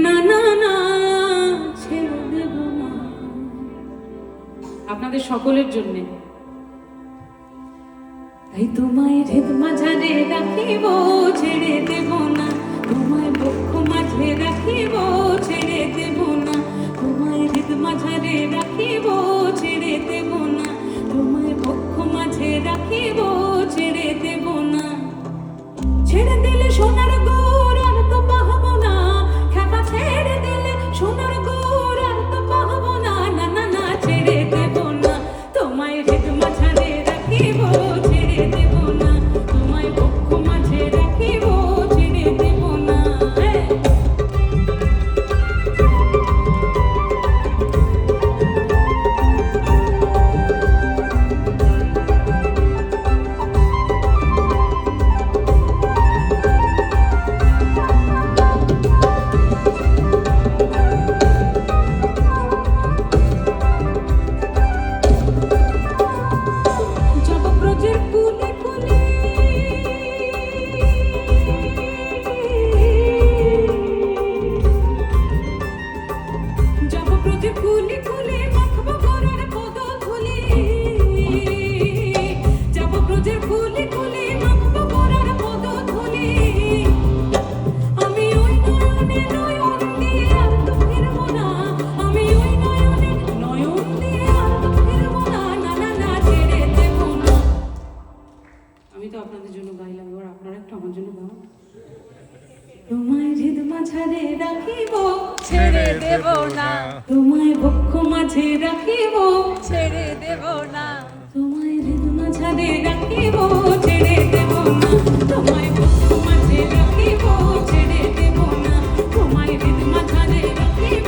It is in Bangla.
না না না ছেড়ে দেব না। আপনাদের সকলের জন্য তাই তোমায় হৃদ মাঝারে রাখিব, ছেড়ে দেব না। তোমায় বক্ষ মাঝে রাখিব, ছেড়ে দেব না। তোমায় হৃদ মাঝারে রাখিব, ছেড়ে দেব না। তোমায় বক্ষ মাঝে রাখিব, ছেড়ে দেব না। ছেড়ে দিলে সোনার গৌর আর তো পাবো না, খেপা ছেড়ে দিলে সোনার গৌর আর তো পাবো না। না না না ছেড়ে দেব না। তোমায় হৃদ মাঝারে রাখিব, ছেড়ে দেব না। তোমায় বক্ষ মাঝে রাখিব, ছেড়ে দেব না। জবব্রজের কুলে কুলে জবব্রজের কুলে কুলে মাখবো গোরার পদধূলি। জবব্রজের কুলে কুলে মাখবো গোরার পদধূলি। আমি ওই নয়নে নয়ন দিয়ে আর তো ফিরবো না। আমি ওই নয়নে নয়ন দিয়ে আর তো ফিরবো না। না না না ছেড়ে দেব না। আমি তো আপনাদের জন্য গাইলাম, এবার আপনারা একটু আমার জন্য গাও। তোমায় হৃদ মাঝারে রাখিব, ছেড়ে দেব না, তোমায় বক্ষ মাঝে রাখিব, ছেড়ে দেব না, তোমায় হৃদ মাঝারে রাখিব, ছেড়ে দেব না। তোমায় বক্ষ মাঝে রাখিব, ছেড়ে দেব না। তোমায় হৃদ মাঝারে রাখিব,